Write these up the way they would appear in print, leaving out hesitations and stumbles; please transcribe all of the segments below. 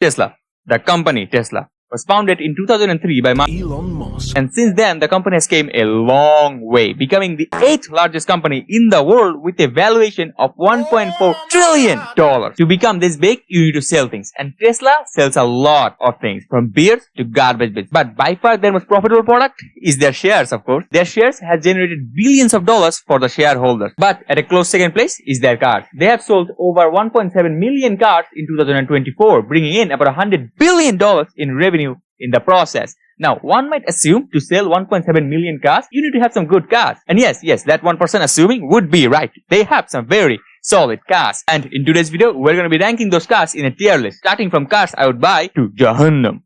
Tesla, the company Tesla, was founded in 2003 by Elon Musk. and since then the company has came a long way, becoming the 8th largest company in the world with a valuation of $1.4 trillion. To become this big, you need to sell things, and Tesla sells a lot of things, from beers to garbage bins. But by far their most profitable product is their shares, of course. Their shares have generated billions of dollars for the shareholders. But at a close second place is their cars. They have sold over 1.7 million cars in 2024, bringing in about $100 billion in revenue in the process. Now, one might assume to sell 1.7 million cars, you need to have some good cars. And yes, that one person assuming would be right. They have some very solid cars. And in today's video, we're going to be ranking those cars in a tier list, starting from cars I would buy to Jahannam.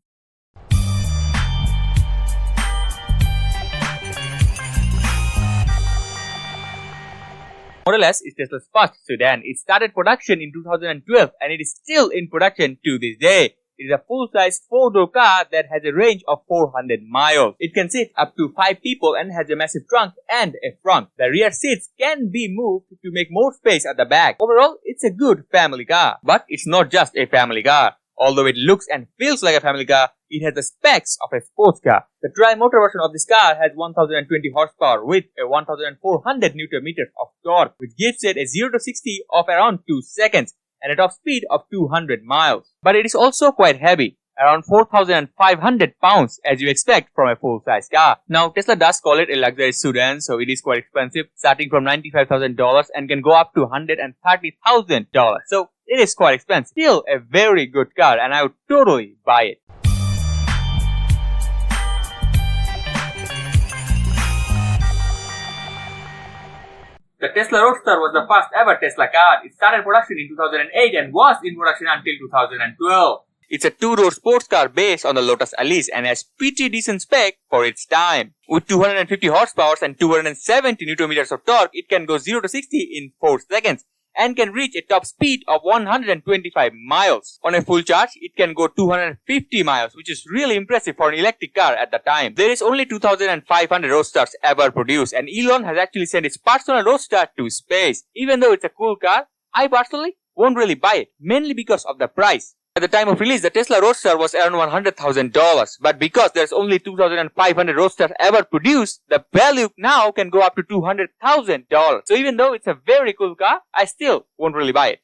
Model S is Tesla's first sedan. It started production in 2012 and it is still in production to this day. It is a full-size 4-door car that has a range of 400 miles. It can sit up to 5 people and has a massive trunk and a front. The rear seats can be moved to make more space at the back. Overall, it's a good family car. But it's not just a family car. Although it looks and feels like a family car, it has the specs of a sports car. The tri-motor version of this car has 1020 horsepower with a 1400 Nm of torque, which gives it a 0 to 60 of around 2 seconds. And a top speed of 200 miles. But it is also quite heavy, around 4,500 pounds as you expect from a full-size car. Now, Tesla does call it a luxury sedan, so it is quite expensive, starting from $95,000 and can go up to $130,000. So, it is quite expensive. Still a very good car and I would totally buy it. The Tesla Roadster was the first ever Tesla car. It started production in 2008 and was in production until 2012. It's a 2-door sports car based on the Lotus Elise and has pretty decent spec for its time. With 250 horsepower and 270 Nm of torque, it can go 0 to 60 in 4 seconds and can reach a top speed of 125 miles. On a full charge, it can go 250 miles, which is really impressive for an electric car at the time. There is only 2,500 Roadsters ever produced, and Elon has actually sent his personal Roadster to space. Even though it's a cool car, I personally won't really buy it, mainly because of the price. At the time of release, the Tesla Roadster was around $100,000, but because there's only 2,500 Roadsters ever produced, the value now can go up to $200,000. So even though it's a very cool car, I still won't really buy it.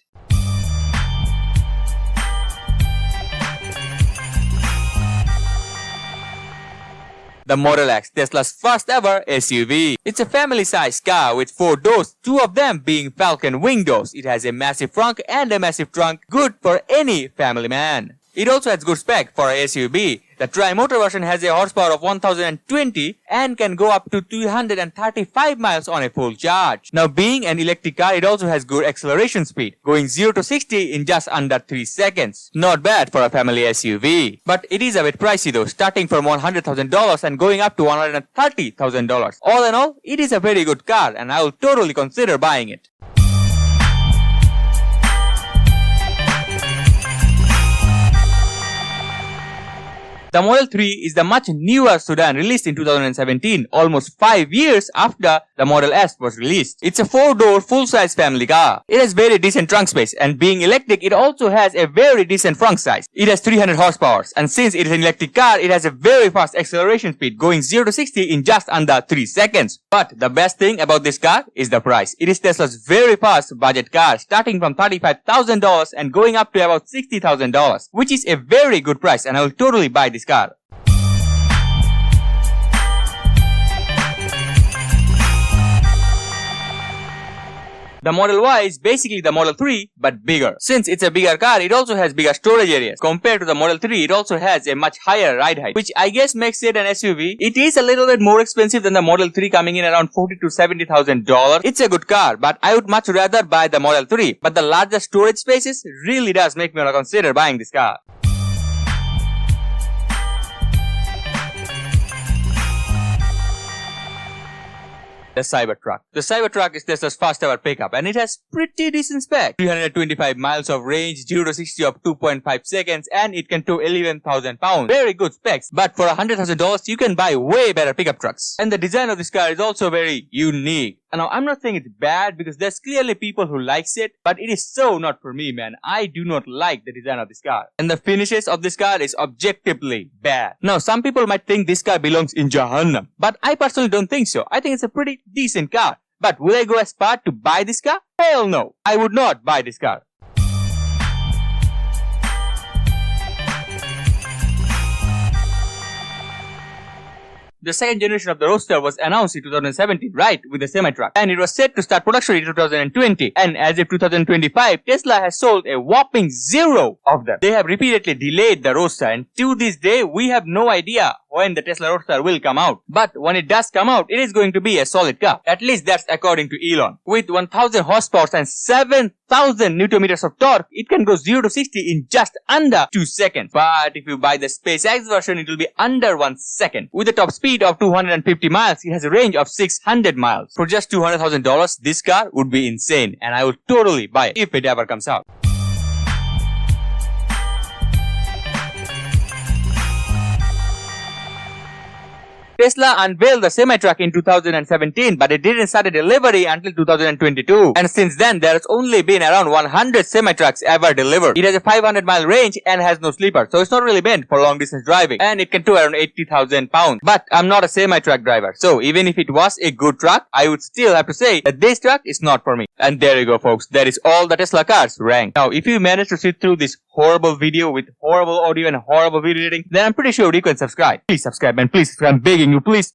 The Model X, Tesla's first ever SUV. It's a family-sized car with 4 doors, 2 of them being Falcon wing doors. It has a massive front and a massive trunk, good for any family man. It also has good spec for a SUV. The tri-motor version has a horsepower of 1020 and can go up to 235 miles on a full charge. Now, being an electric car, it also has good acceleration speed, going 0 to 60 in just under 3 seconds. Not bad for a family SUV. But it is a bit pricey though, starting from $100,000 and going up to $130,000. All in all, it is a very good car and I will totally consider buying it. The Model 3 is the much newer sedan released in 2017, almost 5 years after the Model S was released. It's a 4-door full-size family car. It has very decent trunk space and being electric, it also has a very decent front size. It has 300 horsepower and since it is an electric car, it has a very fast acceleration speed, going 0 to 60 in just under 3 seconds. But the best thing about this car is the price. It is Tesla's very fast budget car, starting from $35,000 and going up to about $60,000, which is a very good price and I will totally buy this car. The Model Y is basically the Model 3 but bigger. Since it's a bigger car, it also has bigger storage areas. Compared to the Model 3, it also has a much higher ride height, which I guess makes it an SUV. It is a little bit more expensive than the Model 3, coming in around $40,000 to $70,000. It's a good car, but I would much rather buy the Model 3. But the larger storage spaces really does make me want to consider buying this car. The Cybertruck. The Cybertruck is Tesla's first ever pickup and it has pretty decent spec. 325 miles of range, 0 to 60 of 2.5 seconds, and it can tow 11,000 pounds. Very good specs, but for $100,000 you can buy way better pickup trucks. And the design of this car is also very unique. Now, I'm not saying it's bad because there's clearly people who likes it, but it is so not for me, man. I do not like the design of this car. And the finishes of this car is objectively bad. Now, some people might think this car belongs in Jahannam, but I personally don't think so. I think it's a pretty decent car. But will I go as far to buy this car? Hell no. I would not buy this car. The second generation of the Roadster was announced in 2017, right, with the semi-truck. And it was set to start production in 2020. And as of 2025, Tesla has sold a whopping 0 of them. They have repeatedly delayed the Roadster, and to this day, we have no idea when the Tesla Roadster will come out. But when it does come out, it is going to be a solid car. At least that's according to Elon. With 1000 horsepower and 7000 Nm of torque, it can go 0 to 60 in just under 2 seconds. But if you buy the SpaceX version, it will be under 1 second. With a top speed of 250 miles, it has a range of 600 miles. For just $200,000, this car would be insane, and I would totally buy it if it ever comes out. Tesla unveiled the semi-truck in 2017, but it didn't start a delivery until 2022. And since then, there has only been around 100 semi-trucks ever delivered. It has a 500-mile range and has no sleeper, so it's not really meant for long-distance driving. And it can tow around 80,000 pounds. But I'm not a semi-truck driver, so even if it was a good truck, I would still have to say that this truck is not for me. And there you go, folks. That is all the Tesla cars ranked. Now, if you managed to sit through this horrible video with horrible audio and horrible video editing, then I'm pretty sure you can subscribe. Please subscribe, man. Please, I'm begging you, please.